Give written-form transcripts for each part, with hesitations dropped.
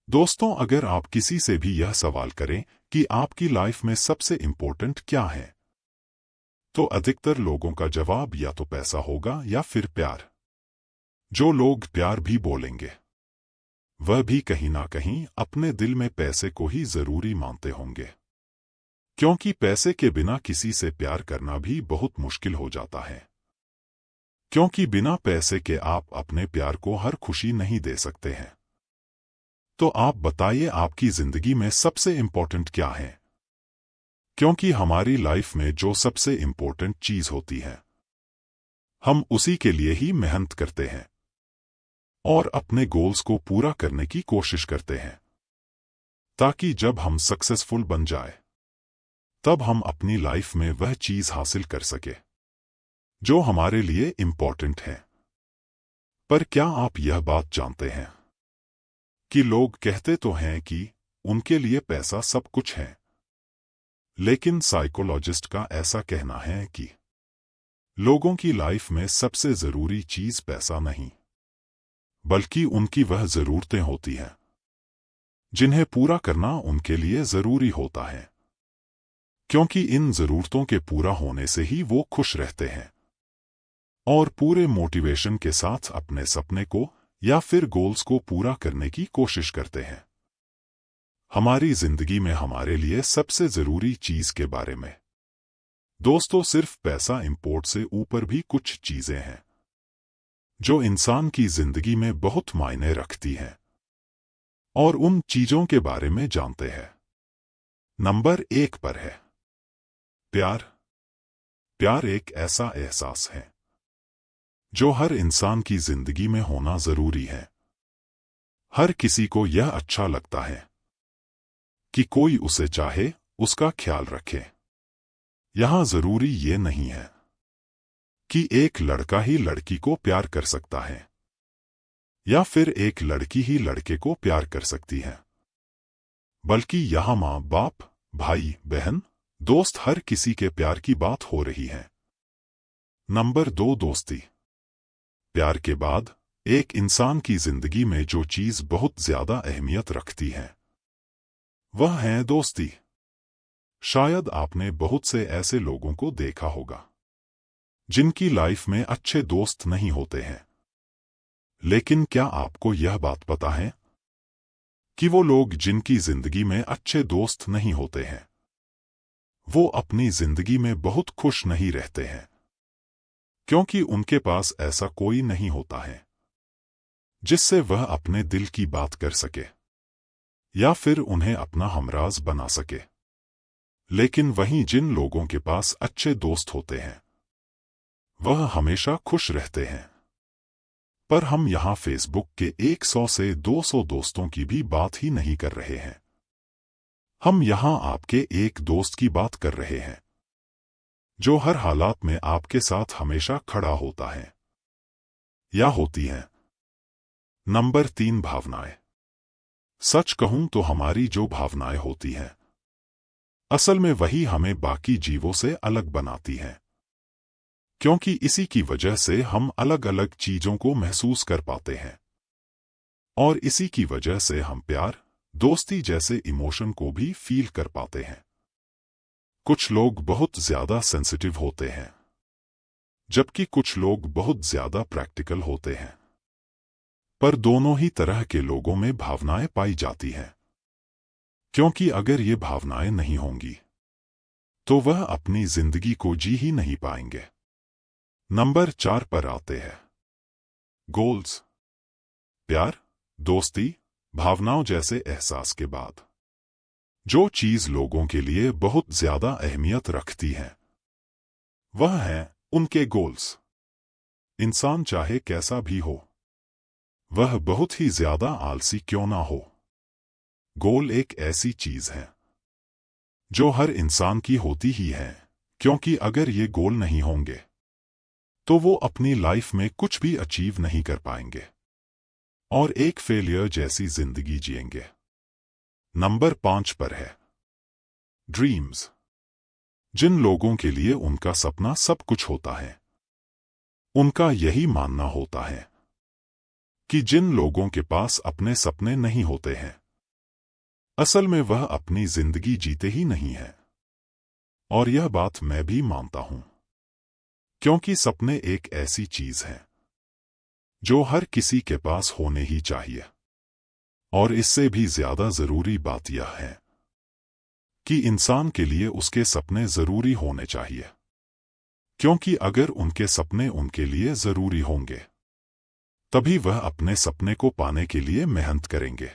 दोस्तों, अगर आप किसी से भी यह सवाल करें कि आपकी लाइफ में सबसे इम्पोर्टेंट क्या है, तो अधिकतर लोगों का जवाब या तो पैसा होगा या फिर प्यार। जो लोग प्यार भी बोलेंगे, वह भी कहीं ना कहीं अपने दिल में पैसे को ही जरूरी मानते होंगे, क्योंकि पैसे के बिना किसी से प्यार करना भी बहुत मुश्किल हो जाता है। क्योंकि बिना पैसे के आप अपने प्यार को हर खुशी नहीं दे सकते हैं। तो आप बताइए, आपकी जिंदगी में सबसे इम्पोर्टेंट क्या है? क्योंकि हमारी लाइफ में जो सबसे इम्पोर्टेंट चीज होती है, हम उसी के लिए ही मेहनत करते हैं और अपने गोल्स को पूरा करने की कोशिश करते हैं, ताकि जब हम सक्सेसफुल बन जाए, तब हम अपनी लाइफ में वह चीज हासिल कर सके जो हमारे लिए इम्पोर्टेंट है। पर क्या आप यह बात जानते हैं कि लोग कहते तो हैं कि उनके लिए पैसा सब कुछ है, लेकिन साइकोलॉजिस्ट का ऐसा कहना है कि लोगों की लाइफ में सबसे जरूरी चीज पैसा नहीं, बल्कि उनकी वह जरूरतें होती हैं जिन्हें पूरा करना उनके लिए जरूरी होता है। क्योंकि इन जरूरतों के पूरा होने से ही वो खुश रहते हैं और पूरे मोटिवेशन के साथ अपने सपने को या फिर गोल्स को पूरा करने की कोशिश करते हैं। हमारी जिंदगी में हमारे लिए सबसे जरूरी चीज के बारे में दोस्तों, सिर्फ पैसा इंपोर्ट से ऊपर भी कुछ चीजें हैं जो इंसान की जिंदगी में बहुत मायने रखती हैं, और उन चीजों के बारे में जानते हैं। नंबर 1 पर है प्यार। प्यार एक ऐसा एहसास है जो हर इंसान की जिंदगी में होना जरूरी है। हर किसी को यह अच्छा लगता है कि कोई उसे चाहे, उसका ख्याल रखे। यहां जरूरी ये नहीं है कि एक लड़का ही लड़की को प्यार कर सकता है या फिर एक लड़की ही लड़के को प्यार कर सकती है, बल्कि यहां माँ बाप, भाई बहन, दोस्त, हर किसी के प्यार की बात हो रही है। नंबर 2, दोस्ती। प्यार के बाद एक इंसान की जिंदगी में जो चीज बहुत ज्यादा अहमियत रखती है, वह है दोस्ती। शायद आपने बहुत से ऐसे लोगों को देखा होगा जिनकी लाइफ में अच्छे दोस्त नहीं होते हैं, लेकिन क्या आपको यह बात पता है कि वो लोग जिनकी जिंदगी में अच्छे दोस्त नहीं होते हैं, वो अपनी जिंदगी में बहुत खुश नहीं रहते हैं, क्योंकि उनके पास ऐसा कोई नहीं होता है जिससे वह अपने दिल की बात कर सके या फिर उन्हें अपना हमराज बना सके। लेकिन वहीं जिन लोगों के पास अच्छे दोस्त होते हैं, वह हमेशा खुश रहते हैं। पर हम यहां फेसबुक के 100 से 200 दोस्तों की भी बात ही नहीं कर रहे हैं। हम यहां आपके एक दोस्त की बात कर रहे हैं जो हर हालात में आपके साथ हमेशा खड़ा होता है या होती है। नंबर 3, भावनाएं। सच कहूं तो हमारी जो भावनाएं होती हैं, असल में वही हमें बाकी जीवों से अलग बनाती हैं, क्योंकि इसी की वजह से हम अलग अलग चीजों को महसूस कर पाते हैं, और इसी की वजह से हम प्यार, दोस्ती जैसे इमोशन को भी फील कर पाते हैं। कुछ लोग बहुत ज्यादा सेंसिटिव होते हैं, जबकि कुछ लोग बहुत ज्यादा प्रैक्टिकल होते हैं। पर दोनों ही तरह के लोगों में भावनाएं पाई जाती हैं, क्योंकि अगर ये भावनाएं नहीं होंगी तो वह अपनी जिंदगी को जी ही नहीं पाएंगे। नंबर 4 पर आते हैं गोल्स। प्यार, दोस्ती, भावनाओं जैसे एहसास के बाद जो चीज लोगों के लिए बहुत ज्यादा अहमियत रखती है, वह है उनके गोल्स। इंसान चाहे कैसा भी हो, वह बहुत ही ज्यादा आलसी क्यों ना हो, गोल एक ऐसी चीज है जो हर इंसान की होती ही है, क्योंकि अगर ये गोल नहीं होंगे तो वो अपनी लाइफ में कुछ भी अचीव नहीं कर पाएंगे और एक फेलियर जैसी जिंदगी जिएंगे। नंबर 5 पर है ड्रीम्स। जिन लोगों के लिए उनका सपना सब कुछ होता है, उनका यही मानना होता है कि जिन लोगों के पास अपने सपने नहीं होते हैं, असल में वह अपनी जिंदगी जीते ही नहीं है। और यह बात मैं भी मानता हूं, क्योंकि सपने एक ऐसी चीज है जो हर किसी के पास होने ही चाहिए। और इससे भी ज्यादा जरूरी बात यह है कि इंसान के लिए उसके सपने जरूरी होने चाहिए, क्योंकि अगर उनके सपने उनके लिए जरूरी होंगे तभी वह अपने सपने को पाने के लिए मेहनत करेंगे।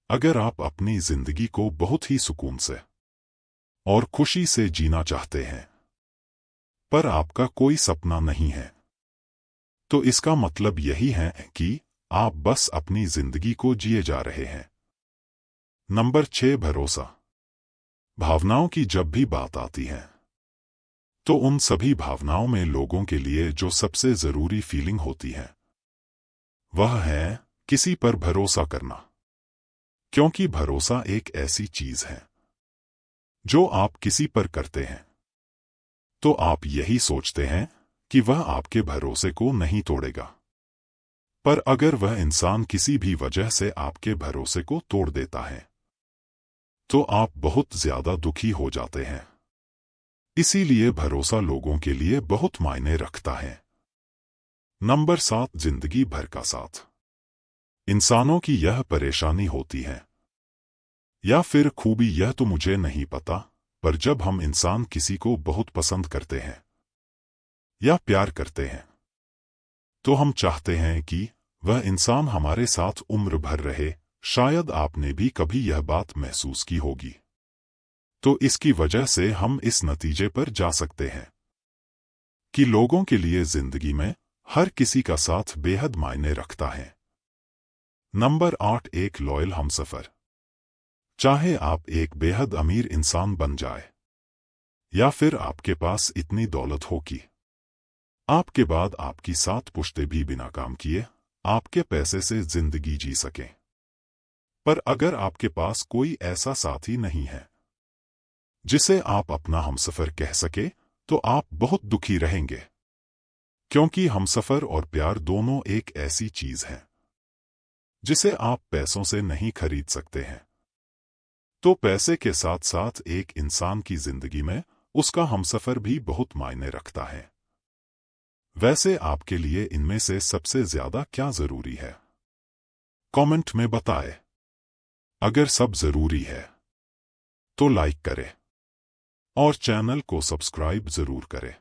अगर आप अपनी जिंदगी को बहुत ही सुकून से और खुशी से जीना चाहते हैं पर आपका कोई सपना नहीं है, तो इसका मतलब यही है कि आप बस अपनी जिंदगी को जिए जा रहे हैं। नंबर 6, भरोसा। भावनाओं की जब भी बात आती है तो उन सभी भावनाओं में लोगों के लिए जो सबसे जरूरी फीलिंग होती है वह है किसी पर भरोसा करना। क्योंकि भरोसा एक ऐसी चीज है जो आप किसी पर करते हैं तो आप यही सोचते हैं कि वह आपके भरोसे को नहीं तोड़ेगा। पर अगर वह इंसान किसी भी वजह से आपके भरोसे को तोड़ देता है तो आप बहुत ज्यादा दुखी हो जाते हैं। इसीलिए भरोसा लोगों के लिए बहुत मायने रखता है। नंबर 7, जिंदगी भर का साथ। इंसानों की यह परेशानी होती है या फिर खूबी यह तो मुझे नहीं पता, पर जब हम इंसान किसी को बहुत पसंद करते हैं या प्यार करते हैं तो हम चाहते हैं कि वह इंसान हमारे साथ उम्र भर रहे। शायद आपने भी कभी यह बात महसूस की होगी। तो इसकी वजह से हम इस नतीजे पर जा सकते हैं कि लोगों के लिए जिंदगी में हर किसी का साथ बेहद मायने रखता है। नंबर 8, एक लॉयल हमसफर। चाहे आप एक बेहद अमीर इंसान बन जाए या फिर आपके पास इतनी दौलत हो कि आपके बाद आपकी 7 पुश्ते भी बिना काम किए आपके पैसे से जिंदगी जी सकें, पर अगर आपके पास कोई ऐसा साथी नहीं है जिसे आप अपना हमसफर कह सके तो आप बहुत दुखी रहेंगे। क्योंकि हमसफर और प्यार दोनों एक ऐसी चीज है जिसे आप पैसों से नहीं खरीद सकते हैं। तो पैसे के साथ साथ एक इंसान की जिंदगी में उसका हमसफर भी बहुत मायने रखता है। वैसे आपके लिए इनमें से सबसे ज्यादा क्या जरूरी है? कमेंट में बताएं। अगर सब जरूरी है तो लाइक करें और चैनल को सब्सक्राइब जरूर करें।